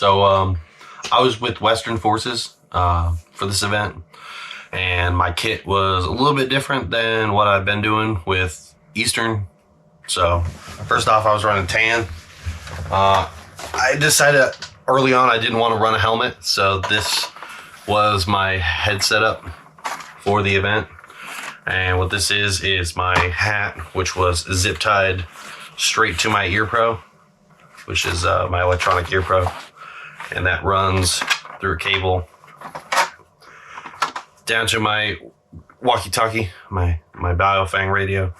I was with Western Forces for this event, and my kit was a little bit different than what I've been doing with Eastern. So first off, I was running tan. I decided early on I didn't want to run a helmet, so this was my head setup for the event. And what this is my hat, which was zip tied straight to my ear pro, which is my electronic ear pro, and that runs through a cable down to my walkie-talkie, my Biofang radio.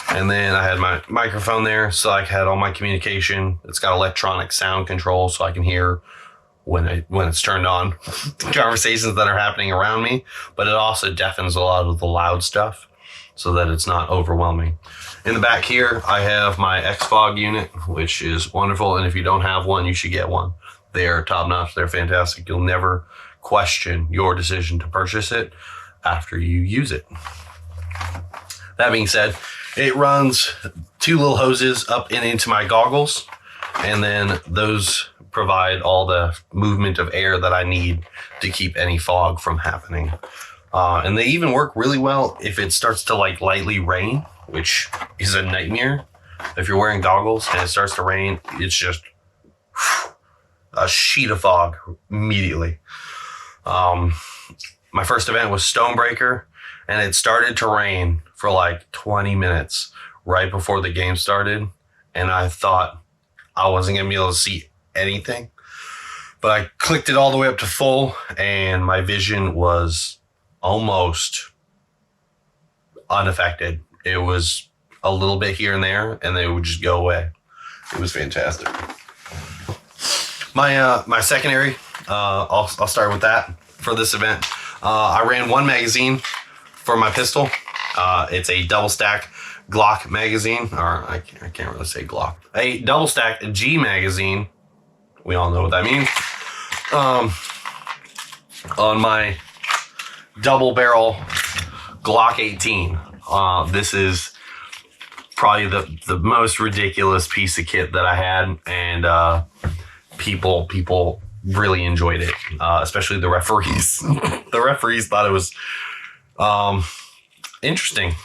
And then I had my microphone there, so I had all my communication. It's got electronic sound control, so I can hear when it's turned on, conversations that are happening around me. But it also deafens a lot of the loud stuff, so that it's not overwhelming. In the back here, I have my X-Fog unit, which is wonderful. And if you don't have one, you should get one. They're top-notch. They're fantastic. You'll never question your decision to purchase it after you use it. That being said, it runs two little hoses up and into my goggles, and then those provide all the movement of air that I need to keep any fog from happening. And they even work really well if it starts to like lightly rain, which is a nightmare. If you're wearing goggles and it starts to rain, it's just a sheet of fog immediately. My first event was Stonebreaker, and it started to rain for like 20 minutes right before the game started. And I thought I wasn't going to be able to see anything. But I clicked it all the way up to full, and my vision was almost unaffected. It was a little bit here and there, and they would just go away. It was fantastic. My secondary, I'll start with that for this event. I ran one magazine for my pistol. It's a double stack Glock magazine, or I can't really say Glock. A double stack G magazine. We all know what that means. On my double barrel Glock 18. This is probably the most ridiculous piece of kit that I had, and people really enjoyed it, especially the referees. The referees thought it was interesting.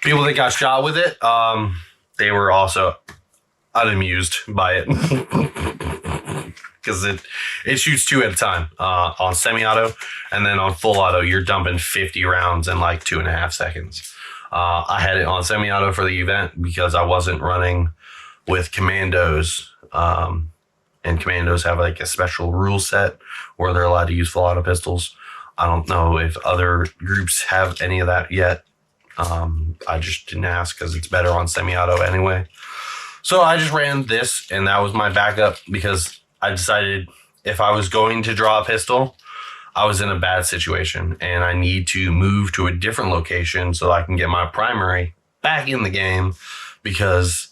People that got shot with it, they were also unamused by it because it shoots 2 at a time on semi-auto, and then on full auto you're dumping 50 rounds in like 2.5 seconds. I had it on semi-auto for the event because I wasn't running with commandos, and commandos have like a special rule set where they're allowed to use full auto pistols. I don't know if other groups have any of that yet. I just didn't ask because it's better on semi-auto anyway. So I just ran this, and that was my backup because I decided if I was going to draw a pistol, I was in a bad situation and I need to move to a different location so I can get my primary back in the game, because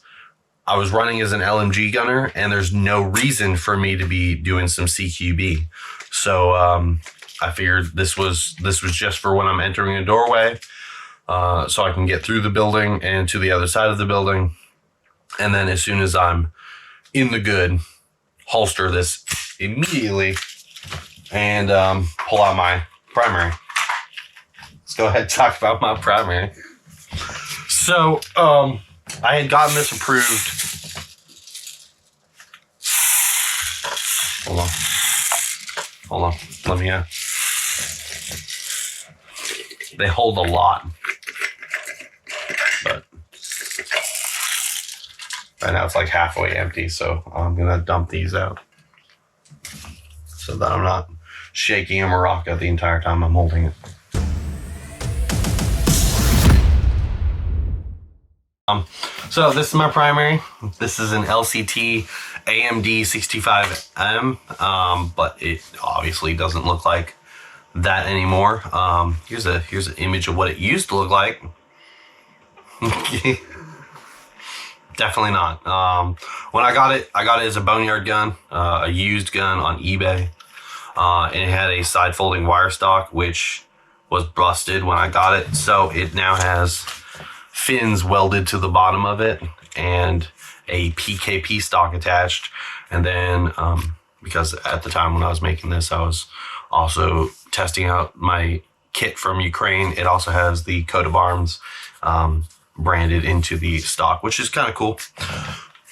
I was running as an LMG gunner and there's no reason for me to be doing some CQB. So I figured this was just for when I'm entering a doorway, so I can get through the building and to the other side of the building. And then as soon as I'm in the good, holster this immediately and pull out my primary. Let's go ahead and talk about my primary. So I had gotten this approved. Hold on. Let me they hold a lot. But right now it's like halfway empty, so I'm gonna dump these out so that I'm not shaking a maraca the entire time I'm holding it. So this is my primary. This is an LCT AMD 65M, but it obviously doesn't look like that anymore. Here's an image of what it used to look like. Definitely not. When I got it as a boneyard gun, a used gun on eBay, and it had a side folding wire stock, which was busted when I got it. So it now has fins welded to the bottom of it, and a PKP stock attached. And then because at the time when I was making this, I was also testing out my kit from Ukraine. It also has the coat of arms branded into the stock, which is kind of cool.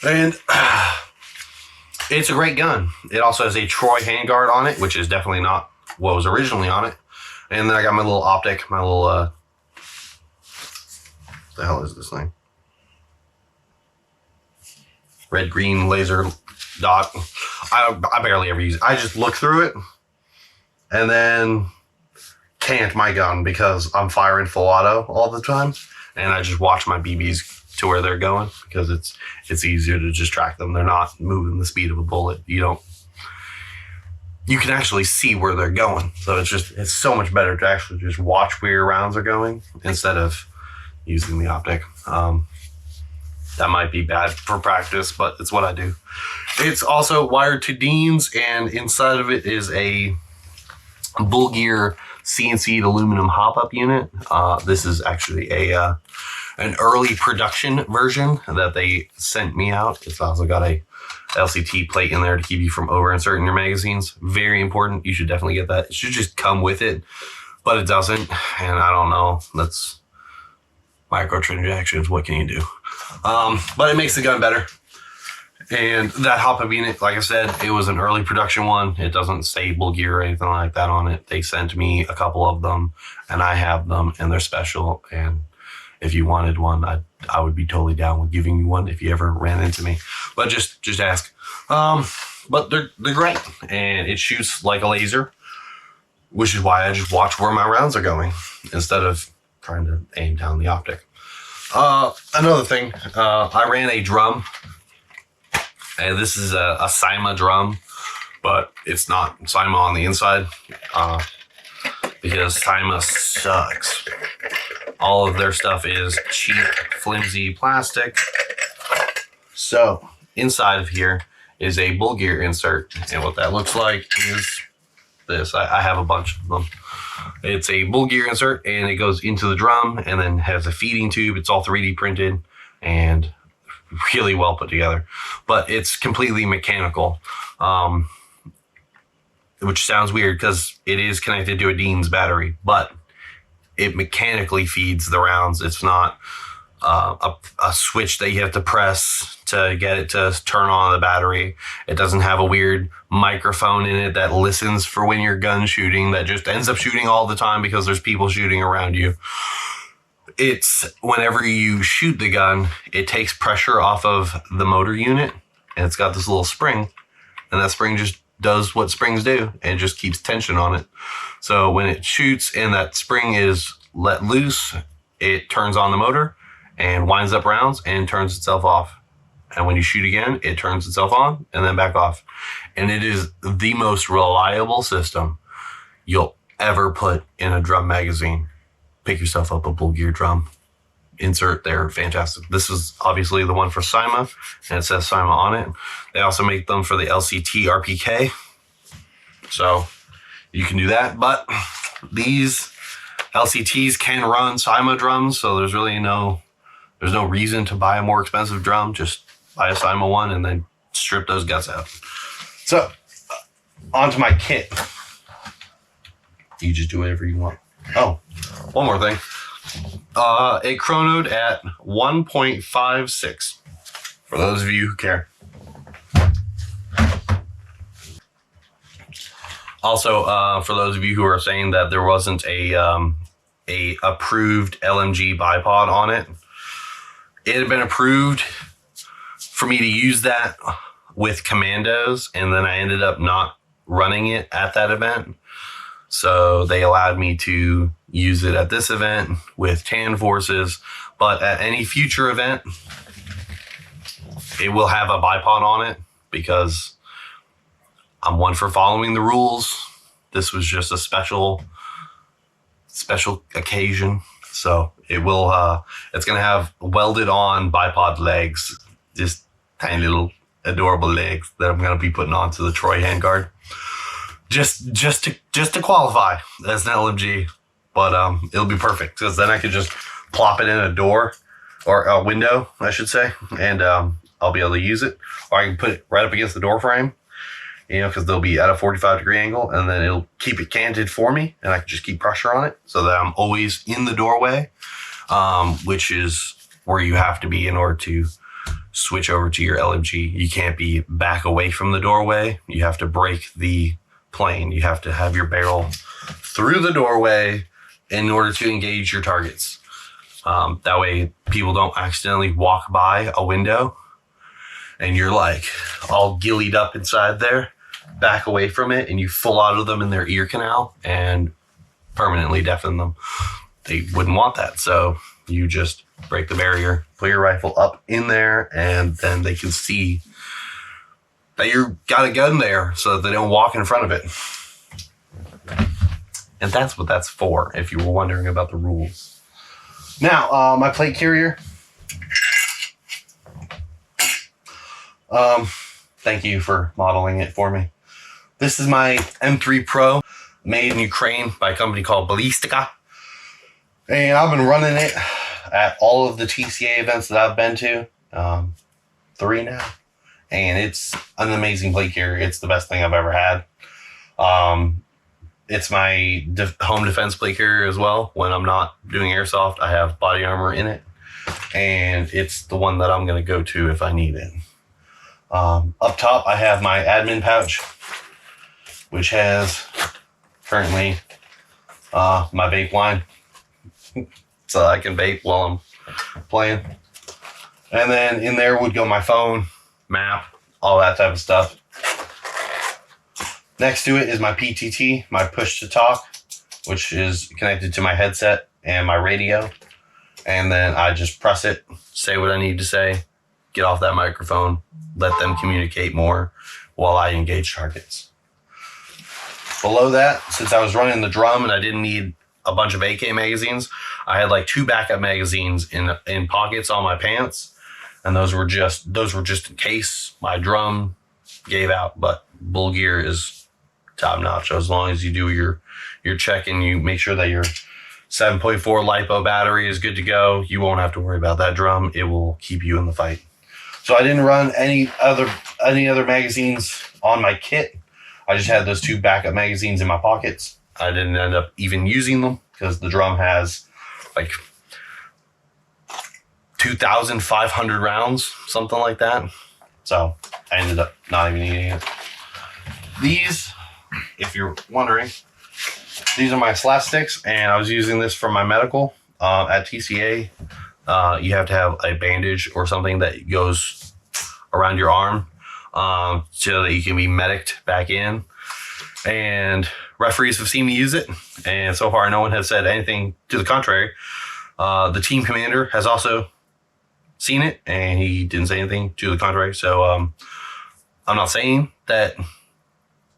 And it's a great gun. It also has a Troy handguard on it, which is definitely not what was originally on it. And then I got my little optic, my little, what the hell is this thing? Red, green laser dot. I barely ever use it. I just look through it and then can't my gun because I'm firing full auto all the time. And I just watch my BBs to where they're going because it's easier to just track them. They're not moving the speed of a bullet. You can actually see where they're going. So it's so much better to actually just watch where your rounds are going instead of using the optic. That might be bad for practice, but it's what I do. It's also wired to Dean's, and inside of it is a Bull Gear CNC'd aluminum hop-up unit. This is actually an early production version that they sent me out. It's also got a LCT plate in there to keep you from over-inserting your magazines. Very important. You should definitely get that. It should just come with it, but it doesn't. And I don't know. That's microtransactions. What can you do? But it makes the gun better. And that hop-up unit, like I said, it was an early production one. It doesn't say Bull Gear or anything like that on it. They sent me a couple of them, and I have them, and they're special. And if you wanted one, I would be totally down with giving you one if you ever ran into me. But just ask. But they're great, and it shoots like a laser, which is why I just watch where my rounds are going instead of trying to aim down the optic. Another thing, I ran a drum. And this is a Cyma drum, but it's not Cyma on the inside because Cyma sucks. All of their stuff is cheap, flimsy plastic. So inside of here is a Bull Gear insert. And what that looks like is this. I have a bunch of them. It's a Bull Gear insert, and it goes into the drum and then has a feeding tube. It's all 3D printed and really well put together, but it's completely mechanical, which sounds weird because it is connected to a Dean's battery, but it mechanically feeds the rounds. It's not a switch that you have to press to get it to turn on the battery. It doesn't have a weird microphone in it that listens for when you're gun shooting that just ends up shooting all the time because there's people shooting around you. It's whenever you shoot the gun, it takes pressure off of the motor unit, and it's got this little spring, and that spring just does what springs do and just keeps tension on it. So when it shoots and that spring is let loose, it turns on the motor and winds up rounds and turns itself off. And when you shoot again, it turns itself on and then back off. And it is the most reliable system you'll ever put in a drum magazine. Pick yourself up a Bull Gear drum insert. They're fantastic. This is obviously the one for Cyma, and it says Cyma on it. They also make them for the LCT RPK, so you can do that. But these LCTs can run Cyma drums, so there's really no reason to buy a more expensive drum. Just buy a Cyma one and then strip those guts out. So onto my kit. You just do whatever you want. Oh, one more thing. It chronoed at 1.56 for those of you who care. Also, for those of you who are saying that there wasn't a approved LMG bipod on it, it had been approved for me to use that with commandos, and then I ended up not running it at that event. So they allowed me to use it at this event with tan forces, but at any future event, it will have a bipod on it because I'm one for following the rules. This was just a special occasion. So it will, it's going to have welded on bipod legs, just tiny little adorable legs that I'm going to be putting onto the Troy handguard. Just to qualify as an LMG, but it'll be perfect because then I could just plop it in a door or a window, I should say, and I'll be able to use it. Or I can put it right up against the door frame, because they'll be at a 45-degree angle, and then it'll keep it canted for me, and I can just keep pressure on it so that I'm always in the doorway, which is where you have to be in order to switch over to your LMG. You can't be back away from the doorway. You have to break the plane. You have to have your barrel through the doorway in order to engage your targets. That way people don't accidentally walk by a window and you're like all gillied up inside there, back away from it, and you full out of them in their ear canal and permanently deafen them. They wouldn't want that. So you just break the barrier, put your rifle up in there, and then they can see that you got a gun there so that they don't walk in front of it. And that's what that's for, if you were wondering about the rules. Now, my plate carrier. Thank you for modeling it for me. This is my M3 Pro, made in Ukraine by a company called Ballistica. And I've been running it at all of the TCA events that I've been to, 3 now. And it's an amazing plate carrier. It's the best thing I've ever had. It's my home defense plate carrier as well. When I'm not doing airsoft, I have body armor in it. And it's the one that I'm going to go to if I need it. Up top, I have my admin pouch, which has currently my vape line. So I can vape while I'm playing. And then in there would go my phone, map, all that type of stuff. Next to it is my PTT, my push to talk, which is connected to my headset and my radio. And then I just press it, say what I need to say, get off that microphone, let them communicate more while I engage targets. Below that, since I was running the drum and I didn't need a bunch of AK magazines, I had like 2 backup magazines in pockets on my pants. And those were just in case my drum gave out. But bull gear is top notch. As long as you do your check and you make sure that your 7.4 LiPo battery is good to go, you won't have to worry about that drum. It will keep you in the fight. So I didn't run any other magazines on my kit. I just had those 2 backup magazines in my pockets. I didn't end up even using them because the drum has like 2,500 rounds, something like that. So I ended up not even needing it. These, if you're wondering, these are my SLAT sticks, and I was using this for my medical at TCA. You have to have a bandage or something that goes around your arm so that you can be mediced back in. And referees have seen me use it, and so far no one has said anything to the contrary. The team commander has also seen it, and he didn't say anything to the contrary. So I'm not saying that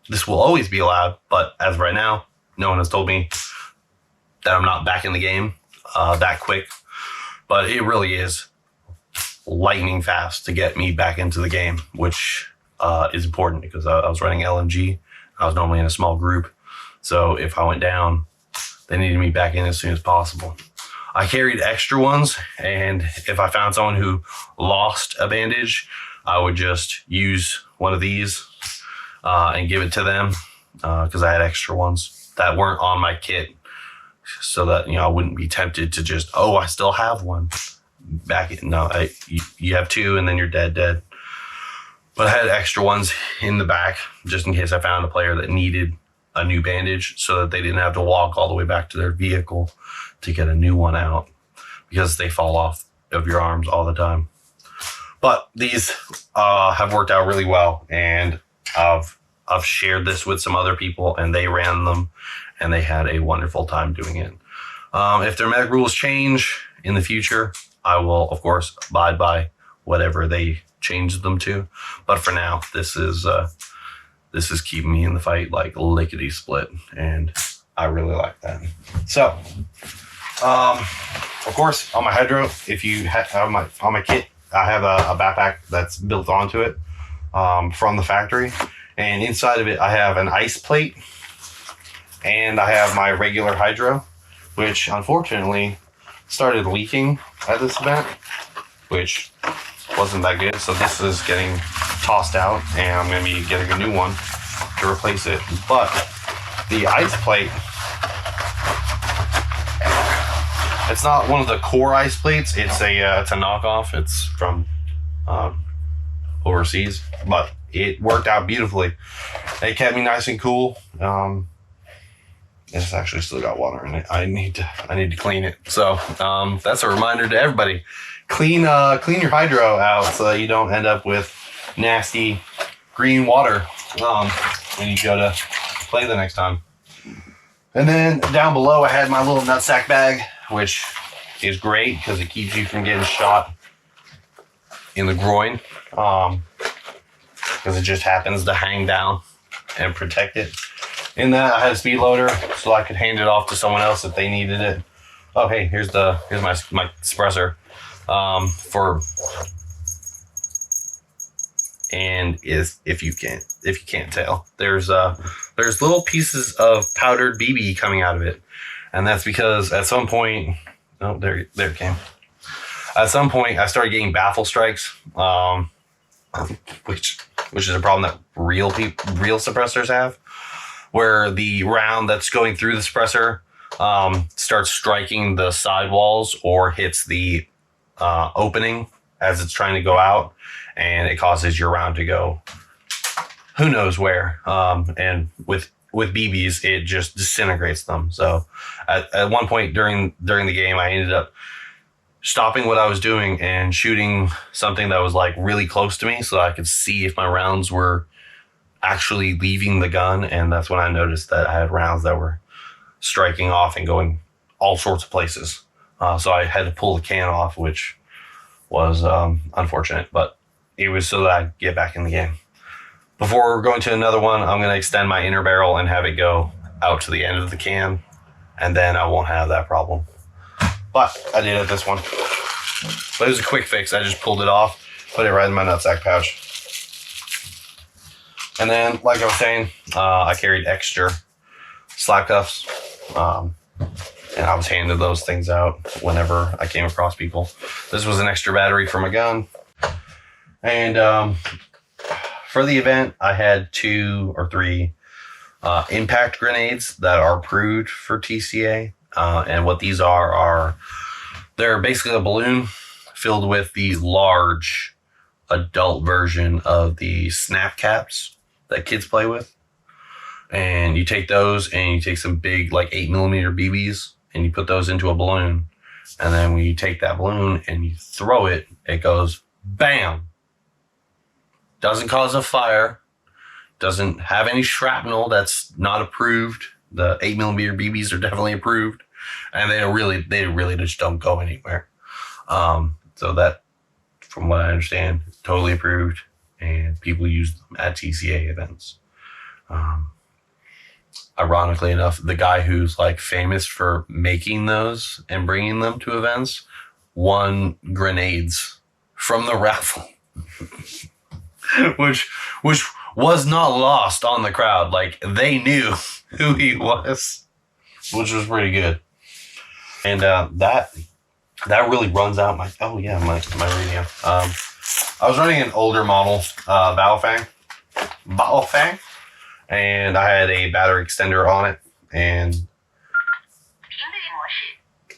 this will always be allowed, but as of right now, no one has told me that I'm not back in the game that quick. But it really is lightning fast to get me back into the game, which is important because I was running LMG. I was normally in a small group. So if I went down, they needed me back in as soon as possible. I carried extra ones, and if I found someone who lost a bandage, I would just use one of these and give it to them because I had extra ones that weren't on my kit, so that I wouldn't be tempted to just, I still have one back in. No, you have 2 and then you're dead. But I had extra ones in the back just in case I found a player that needed a new bandage so that they didn't have to walk all the way back to their vehicle to get a new one out because they fall off of your arms all the time. But these have worked out really well, and I've shared this with some other people, and they ran them, and they had a wonderful time doing it. If their medic rules change in the future, I will, of course, abide by whatever they change them to. But for now, this is keeping me in the fight like lickety split, and I really like that. So, of course, on my hydro, if you have on my kit, I have a backpack that's built onto it from the factory, and inside of it, I have an ice plate, and I have my regular hydro, which unfortunately started leaking at this event, which wasn't that good, so this is getting tossed out, and I'm going to be getting a new one to replace it. But the ice plate, it's not one of the core ice plates. It's a knockoff. It's from overseas, but it worked out beautifully. It kept me nice and cool. It's actually still got water in it. I need to clean it. So that's a reminder to everybody: clean your hydro out so that you don't end up with nasty green water when you go to play the next time. And then down below, I had my little nutsack bag, which is great because it keeps you from getting shot in the groin, because it just happens to hang down and protect it. In that, I had a speed loader, so I could hand it off to someone else if they needed it. Oh, hey, here's my suppressor and if you can't tell, there's little pieces of powdered BB coming out of it, and that's because at some point, there it came. At some point, I started getting baffle strikes, which is a problem that real suppressors have, where the round that's going through the suppressor starts striking the sidewalls or hits the opening as it's trying to go out, and it causes your round to go who knows where. And with BBs, it just disintegrates them. So at one point during the game, I ended up stopping what I was doing and shooting something that was like really close to me so that I could see if my rounds were actually leaving the gun. And that's when I noticed that I had rounds that were striking off and going all sorts of places. So I had to pull the can off, which was unfortunate, but it was so that I'd get back in the game. Before going to another one, I'm going to extend my inner barrel and have it go out to the end of the can, and then I won't have that problem. But I did it this one. But it was a quick fix. I just pulled it off, put it right in my nutsack pouch. And then, like I was saying, I carried extra slap cuffs, and I was handing those things out whenever I came across people. This was an extra battery for my gun. And for the event, I had 2 or 3 impact grenades that are approved for TCA. And what these are they're basically a balloon filled with the large adult version of the snap caps that kids play with. And you take those and you take some big, like 8mm BBs, and you put those into a balloon. And then when you take that balloon and you throw it, it goes bam. Doesn't cause a fire. Doesn't have any shrapnel that's not approved. The 8mm BBs are definitely approved, and they really just don't go anywhere. So that, from what I understand, is totally approved, and people use them at TCA events. Ironically enough, the guy who's like famous for making those and bringing them to events won grenades from the raffle, which was not lost on the crowd. Like, they knew who he was, which was pretty good. And that really runs out my radio. I was running an older model Battlefang, and I had a battery extender on it, and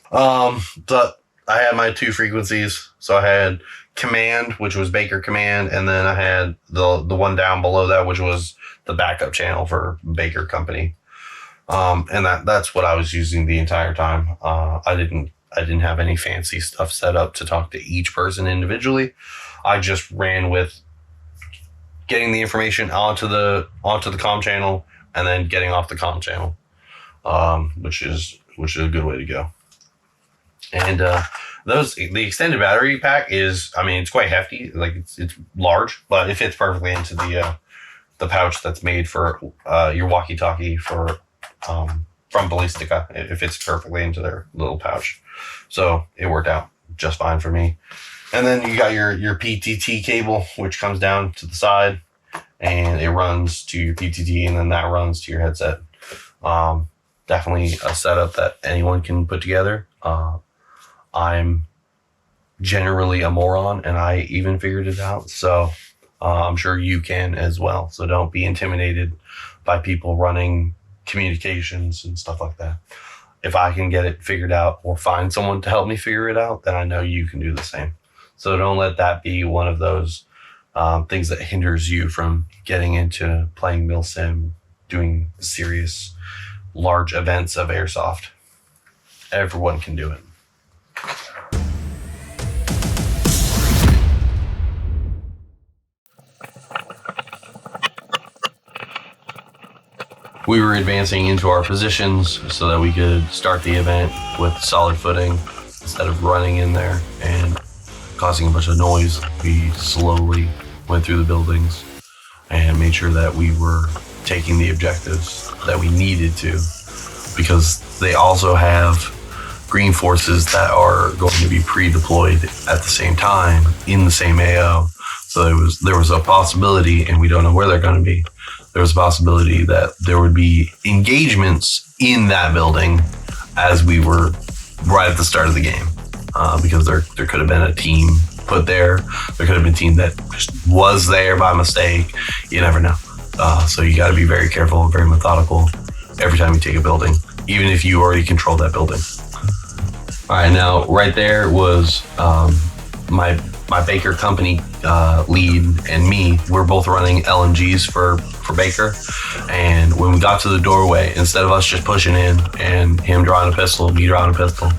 but I had my 2 frequencies. So I had Command, which was Baker Command, and then I had the one down below that, which was the backup channel for Baker Company. And that's what I was using the entire time. I didn't have any fancy stuff set up to talk to each person individually. I just ran with getting the information onto the comm channel and then getting off the comm channel, which is a good way to go. And the extended battery pack is, I mean, it's quite hefty. Like, it's large, but it fits perfectly into the pouch that's made for your walkie-talkie from Ballistica. It fits perfectly into their little pouch, so it worked out just fine for me. And then you got your PTT cable, which comes down to the side, and it runs to your PTT, and then that runs to your headset. Definitely a setup that anyone can put together. I'm generally a moron, and I even figured it out. So I'm sure you can as well. So don't be intimidated by people running communications and stuff like that. If I can get it figured out or find someone to help me figure it out, then I know you can do the same. So don't let that be one of those things that hinders you from getting into playing milsim, doing serious, large events of airsoft. Everyone can do it. We were advancing into our positions so that we could start the event with solid footing instead of running in there and causing a bunch of noise. We slowly went through the buildings and made sure that we were taking the objectives that we needed to, because they also have green forces that are going to be pre-deployed at the same time in the same AO. So there was a possibility, and we don't know where they're going to be. There was a possibility that there would be engagements in that building as we were right at the start of the game, because there could have been a team put there. There could have been a team that just was there by mistake. You never know. So you got to be very careful and very methodical every time you take a building, even if you already control that building. All right, now right there was my Baker company lead and me. We're both running LMGs for Baker, and when we got to the doorway, instead of us just pushing in and him drawing a pistol, me drawing a pistol,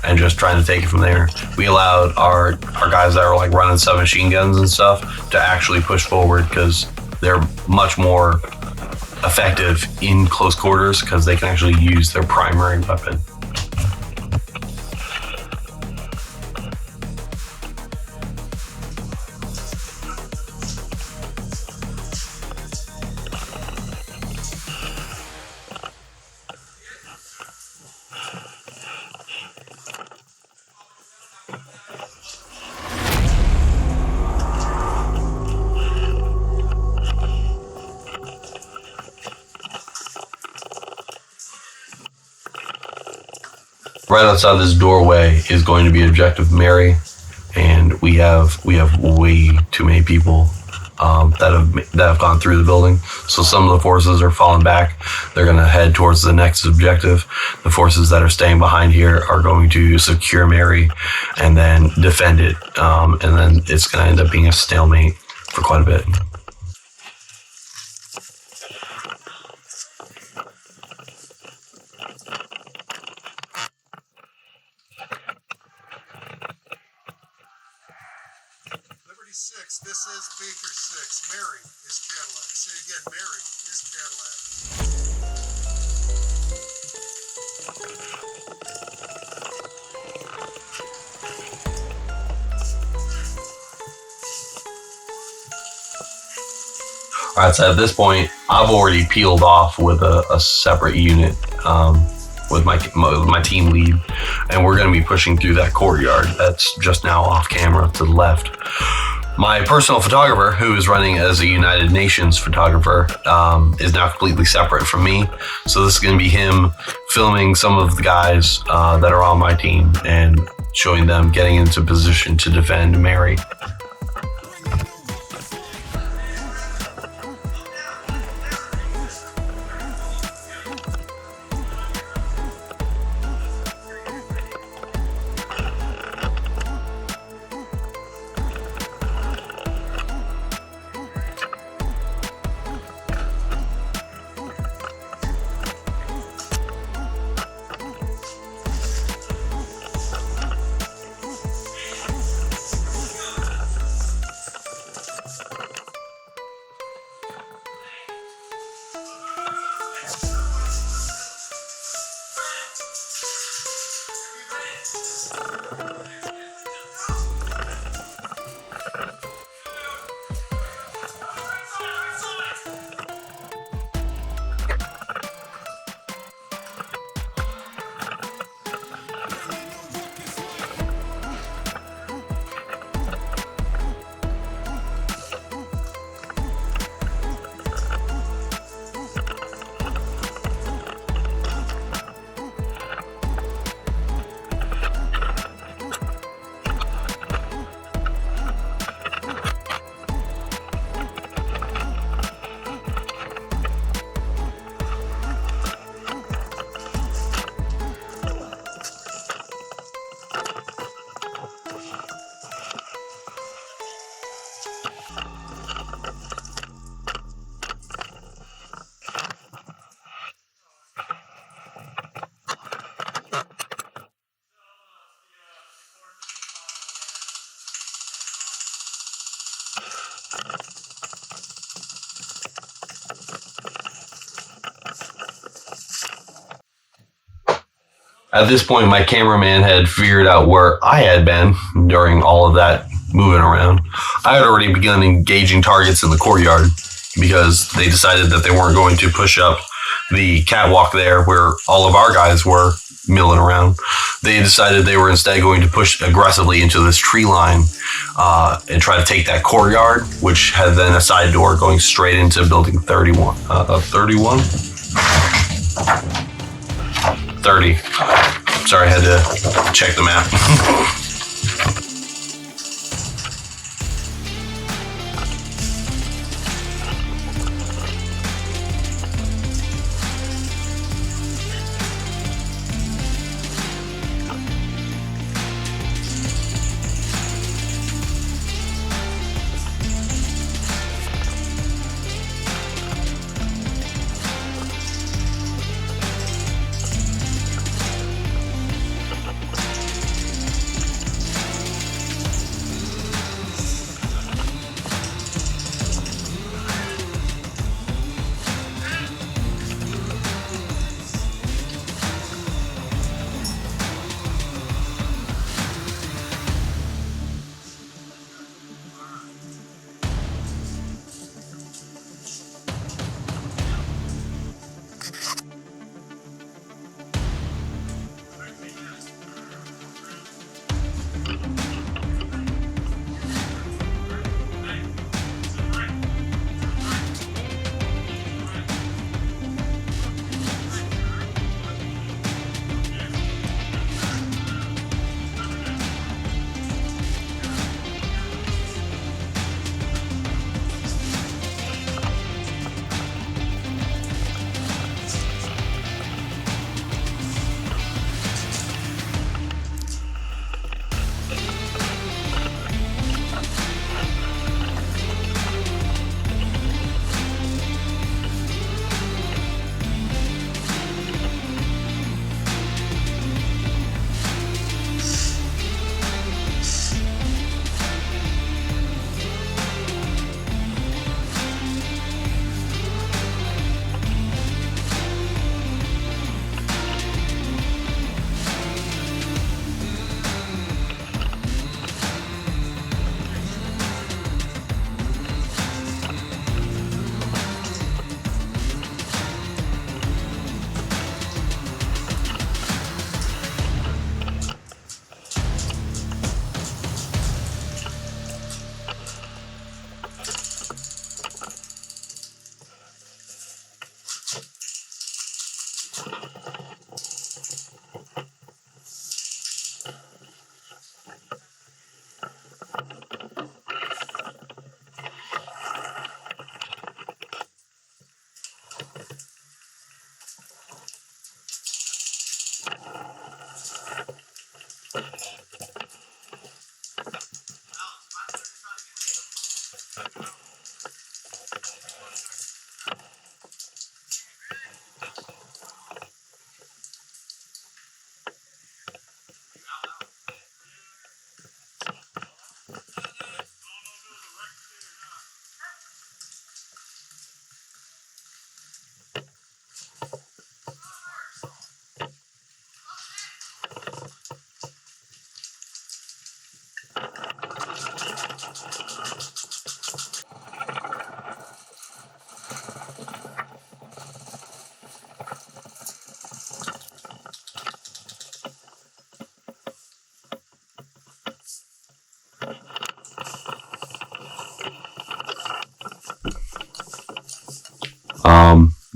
and just trying to take it from there, we allowed our guys that were like running submachine guns and stuff to actually push forward, because they're much more effective in close quarters because they can actually use their primary weapon. Right outside this doorway is going to be Objective Mary, and we have way too many people that have gone through the building. So some of the forces are falling back. They're going to head towards the next objective. The forces that are staying behind here are going to secure Mary and then defend it, and then it's going to end up being a stalemate for quite a bit. Six. This is Baker 6. Mary is Cadillac. Say again, Mary is Cadillac. All right, so at this point, I've already peeled off with a separate unit with my team lead, and we're going to be pushing through that courtyard that's just now off camera to the left. My personal photographer, who is running as a United Nations photographer, is now completely separate from me. So this is going to be him filming some of the guys that are on my team and showing them getting into position to defend Mary. At this point, my cameraman had figured out where I had been during all of that moving around. I had already begun engaging targets in the courtyard because they decided that they weren't going to push up the catwalk there where all of our guys were milling around. They decided they were instead going to push aggressively into this tree line and try to take that courtyard, which had then a side door going straight into building 31. 31? 30. Sorry, I had to check the map.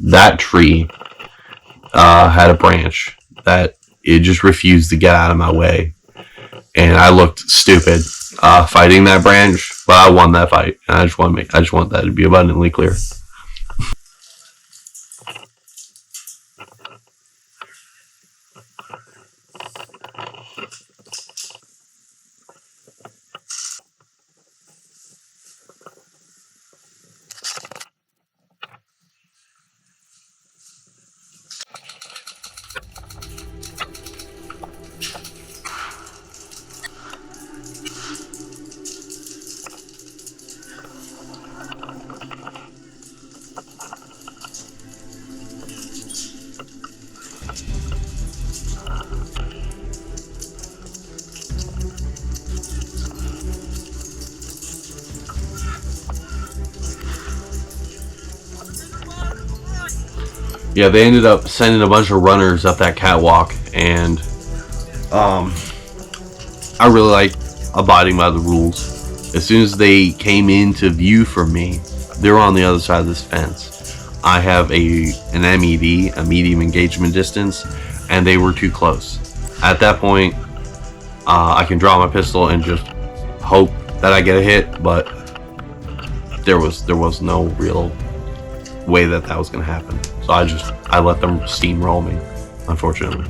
That tree had a branch that it just refused to get out of my way, and I looked stupid fighting that branch, but I won that fight. And I just want that to be abundantly clear. Yeah, they ended up sending a bunch of runners up that catwalk, and I really like abiding by the rules. As soon as they came into view from me, they were on the other side of this fence. I have an MED, a medium engagement distance, and they were too close. At that point, I can draw my pistol and just hope that I get a hit, but there was no real way that was going to happen. So I let them steamroll me, unfortunately.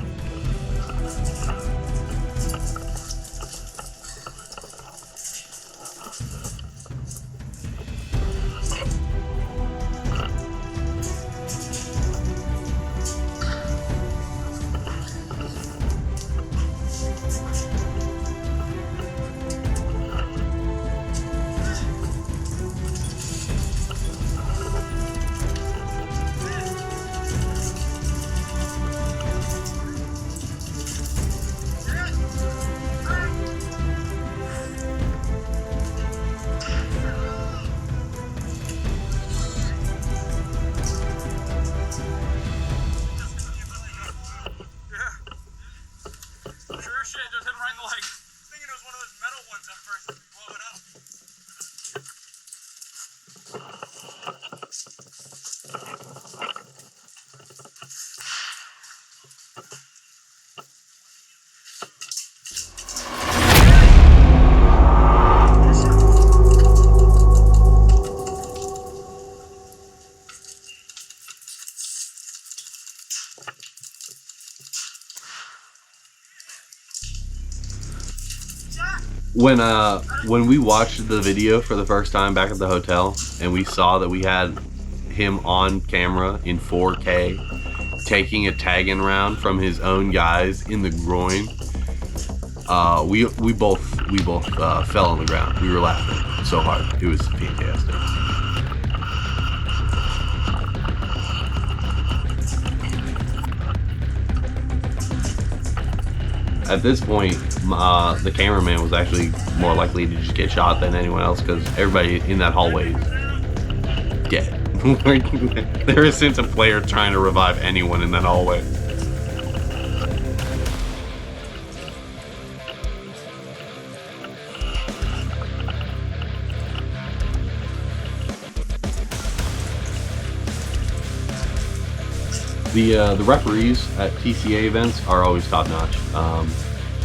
Sure shit, just hit him right in the leg. Thinking it was one of those metal ones at first. Blow it up. When we watched the video for the first time back at the hotel, and we saw that we had him on camera in 4K taking a tagging round from his own guys in the groin, we both fell on the ground. We were laughing so hard. It was fantastic. At this point, the cameraman was actually more likely to just get shot than anyone else, because everybody in that hallway is dead. There isn't a player trying to revive anyone in that hallway. The referees at TCA events are always top notch,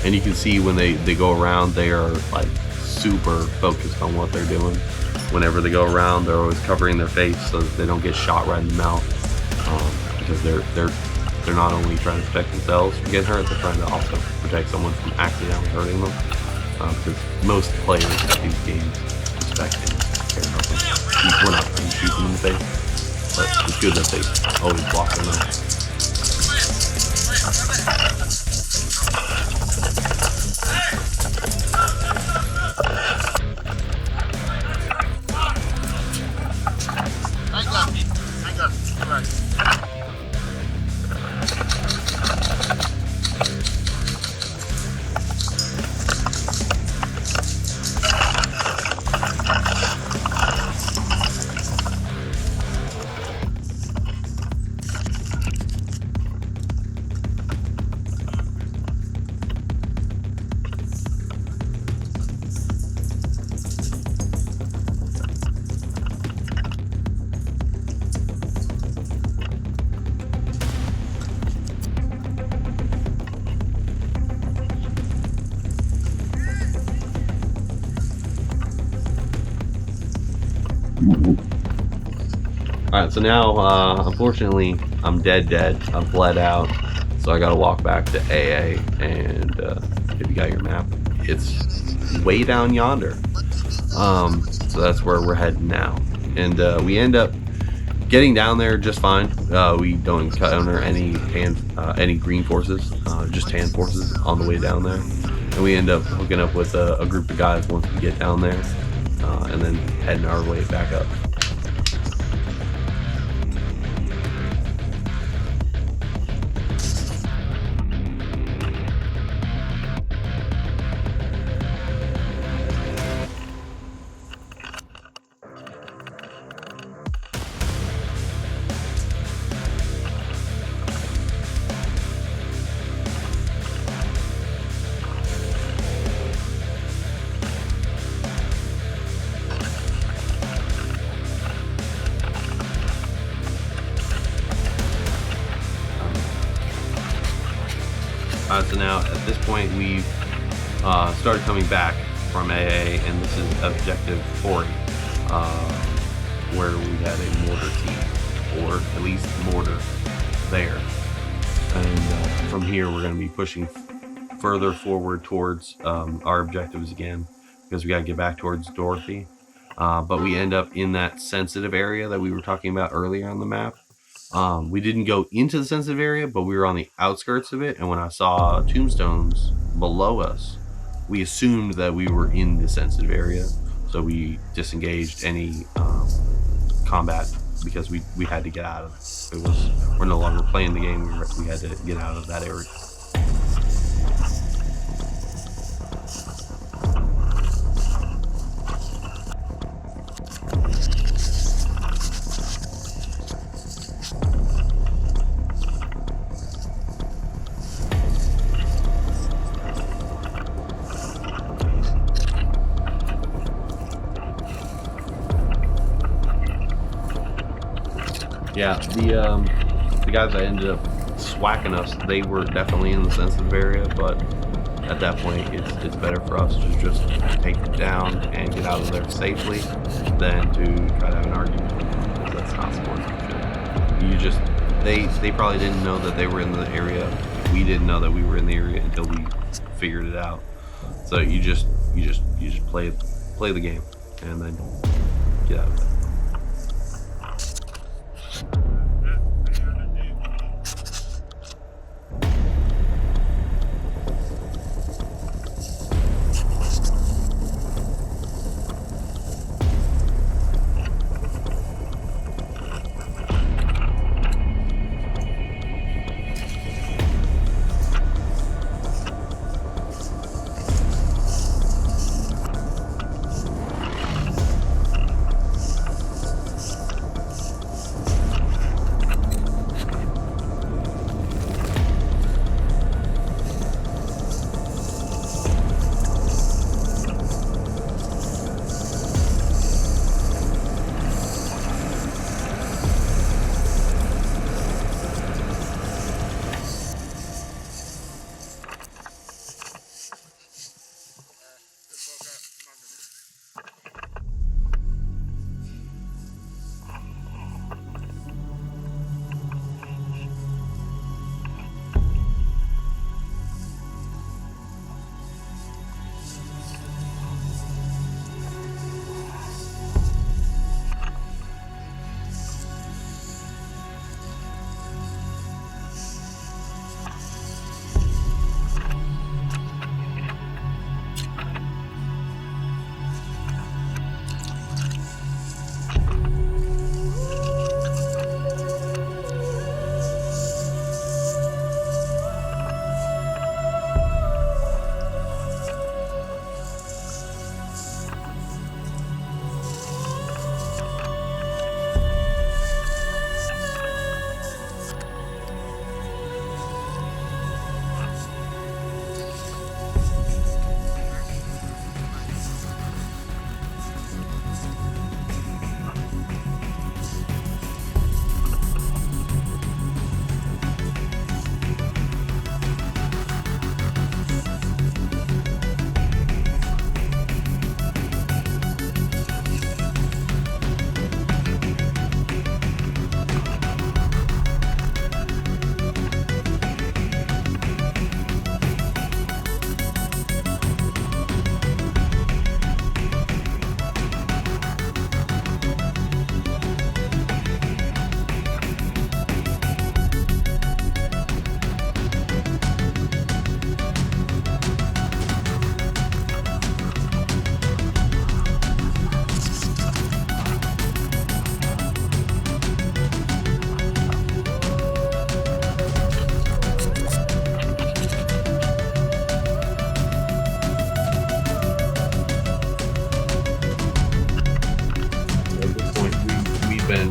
and you can see when they go around, they are like super focused on what they're doing. Whenever they go around, they're always covering their face so that they don't get shot right in the mouth, because they're not only trying to protect themselves from getting hurt, they're trying to also protect someone from accidentally hurting them, because most players at these games respect and care about them. We're not trying to shoot them in the face, but it's good that they always block their mouth. Alright, so now, unfortunately, I'm dead. I'm bled out, so I gotta walk back to AA, and if you got your map, it's way down yonder. So that's where we're heading now. And we end up getting down there just fine. We don't encounter any green forces, just tan forces on the way down there. And we end up hooking up with a group of guys once we get down there, and then heading our way back up. So now at this point we've started coming back from AA, and this is objective 40, where we had a mortar team, or at least mortar there. And from here we're going to be pushing further forward towards our objectives again, because we got to get back towards Dorothy. But we end up in that sensitive area that we were talking about earlier on the map. We didn't go into the sensitive area, but we were on the outskirts of it, and when I saw tombstones below us, we assumed that we were in the sensitive area, so we disengaged any combat because we had to get out of it. We're no longer playing the game. We had to get out of that area. Yeah, the guys that ended up swacking us, they were definitely in the sensitive area, but at that point it's better for us to just take it down and get out of there safely than to try to have an argument, because that's not smart. They probably didn't know that they were in the area. We didn't know that we were in the area until we figured it out. So you just play the game and then get out of it.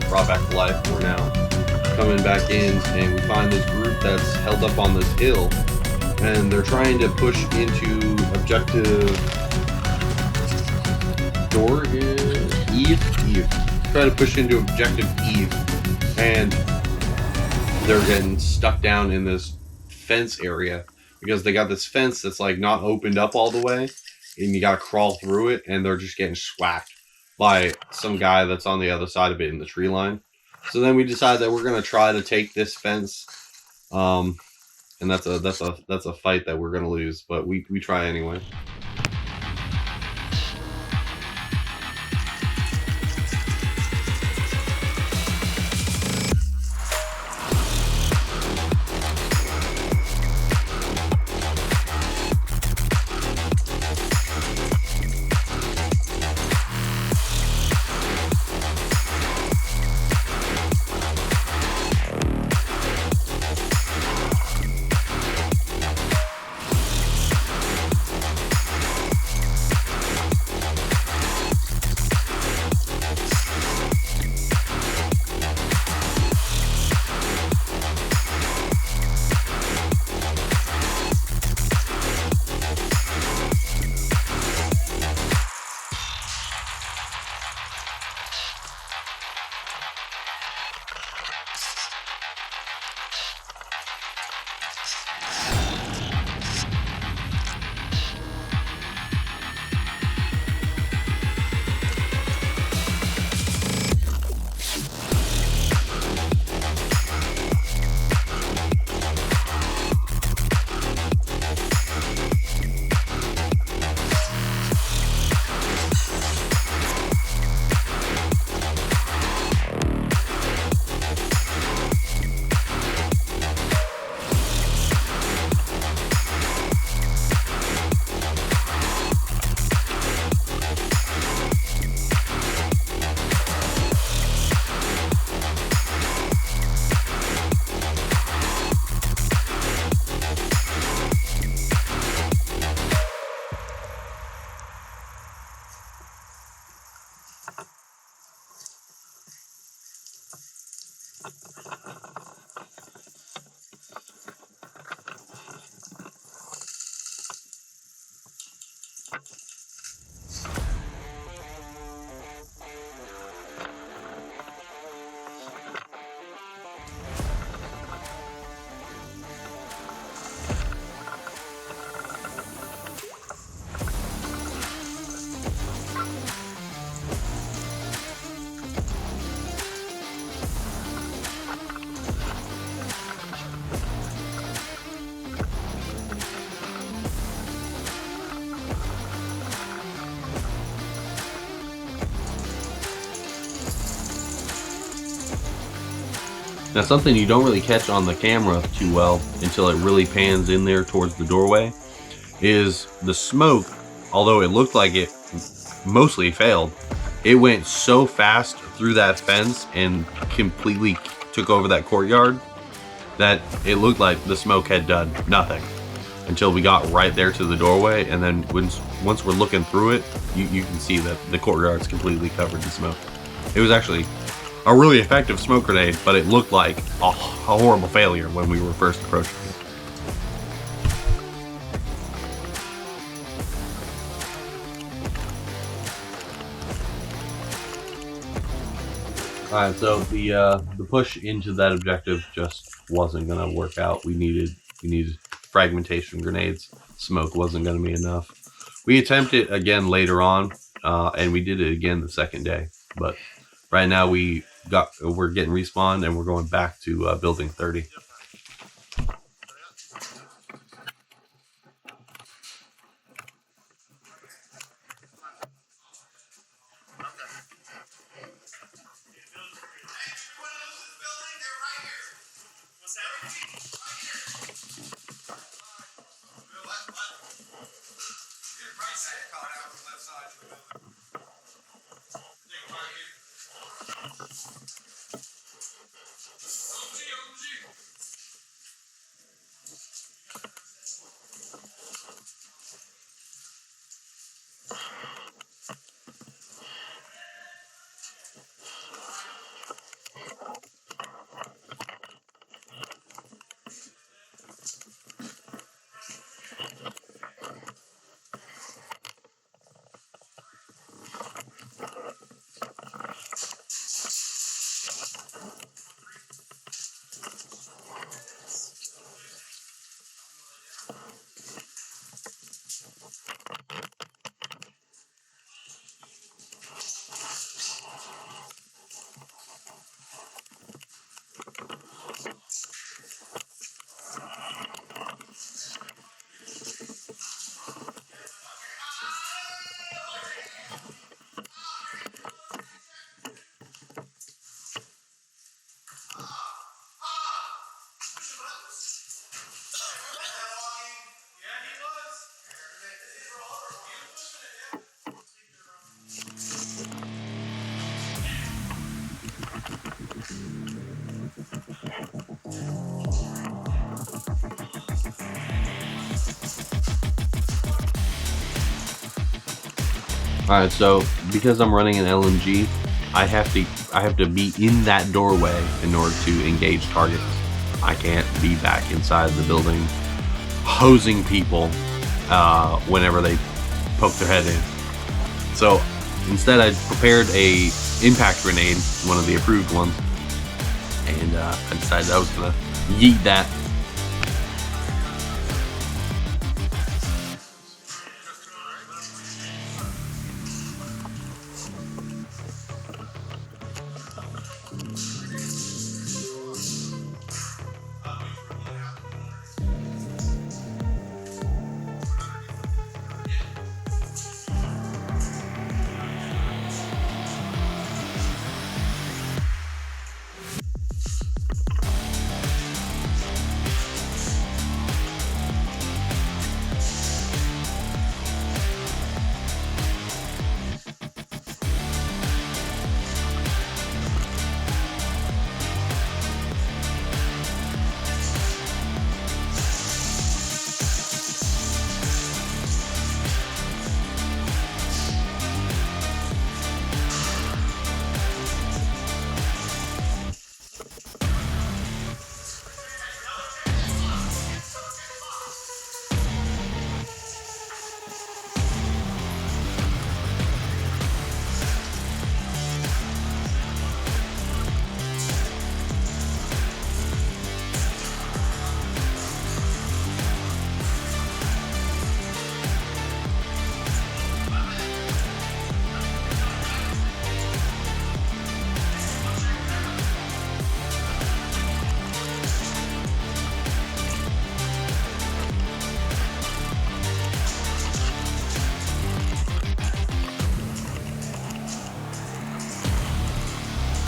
Brought back to life. We're now coming back in, and we find this group that's held up on this hill, and they're trying to push into objective Eve. Trying to push into objective Eve, and they're getting stuck down in this fence area because they got this fence that's like not opened up all the way, and you got to crawl through it, and they're just getting swacked by some guy that's on the other side of it in the tree line. So then we decided that we're gonna try to take this fence, and that's a fight that we're gonna lose, but we try anyway. Now, something you don't really catch on the camera too well until it really pans in there towards the doorway is the smoke. Although it looked like it mostly failed, it went so fast through that fence and completely took over that courtyard that it looked like the smoke had done nothing until we got right there to the doorway. And then once we're looking through it, you can see that the courtyard's completely covered in smoke. It was actually a really effective smoke grenade, but it looked like a horrible failure when we were first approaching it. Alright, so the push into that objective just wasn't gonna work out. We needed fragmentation grenades. Smoke wasn't gonna be enough. We attempted it again later on, and we did it again the second day. But right now we're getting respawned and we're going back to building 30. All right, so because I'm running an LMG, I have to be in that doorway in order to engage targets. I can't be back inside the building hosing people whenever they poke their head in. So instead, I prepared a impact grenade, one of the approved ones, and I decided I was gonna yeet that.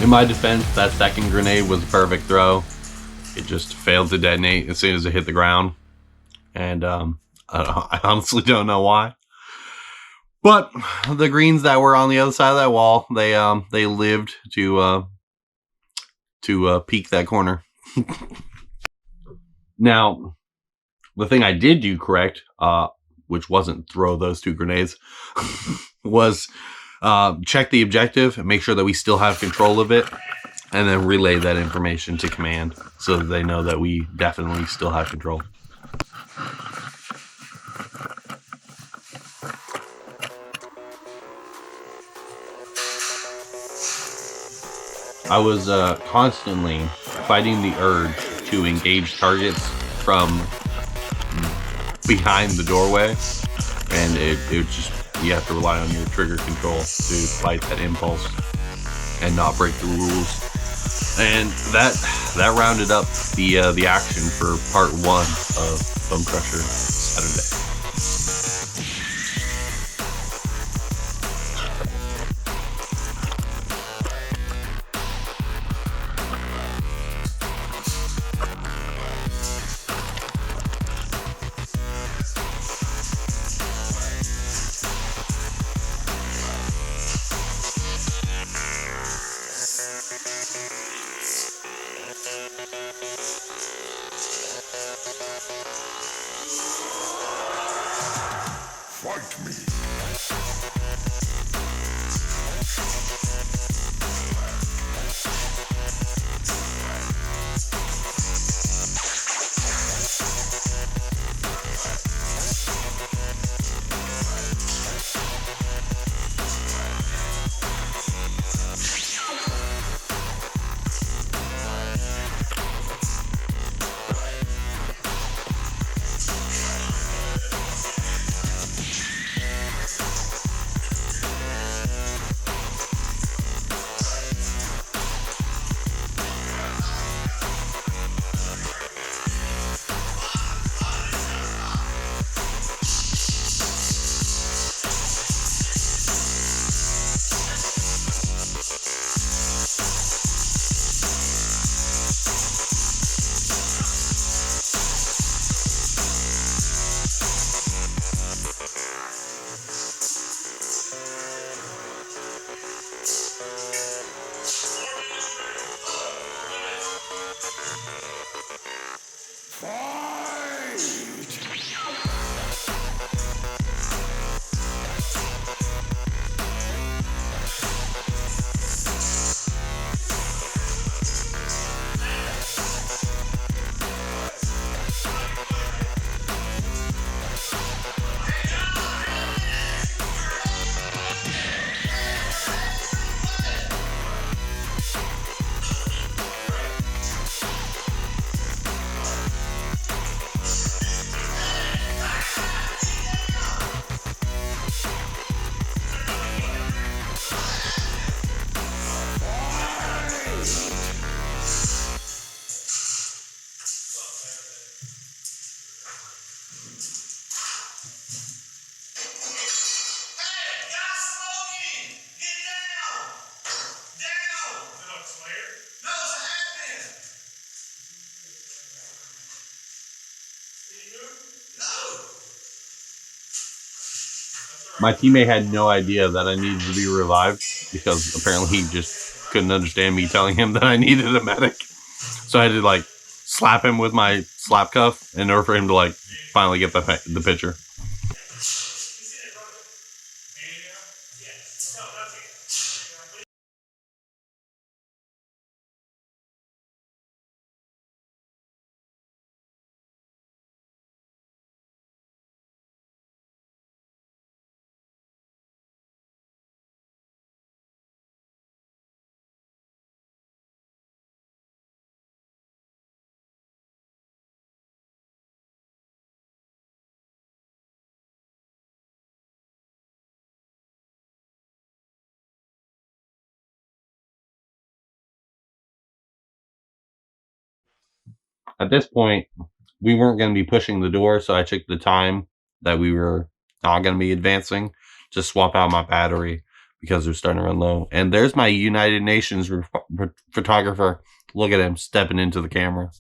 In my defense, that second grenade was a perfect throw. It just failed to detonate as soon as it hit the ground. And I honestly don't know why. But the greens that were on the other side of that wall, they lived to peek that corner. Now, the thing I did do correct, which wasn't throw those two grenades, was check the objective and make sure that we still have control of it, and then relay that information to command so that they know that we definitely still have control. I was constantly fighting the urge to engage targets from behind the doorway, and it just, you have to rely on your trigger control to fight that impulse and not break the rules. And that rounded up the action for part 1 of Bone Crusher Saturday. Fight me. My teammate had no idea that I needed to be revived because apparently he just couldn't understand me telling him that I needed a medic. So I had to like slap him with my slap cuff in order for him to like finally get the picture. At this point, we weren't going to be pushing the door, so I took the time that we were not going to be advancing to swap out my battery because it was starting to run low. And there's my United Nations photographer. Look at him stepping into the camera.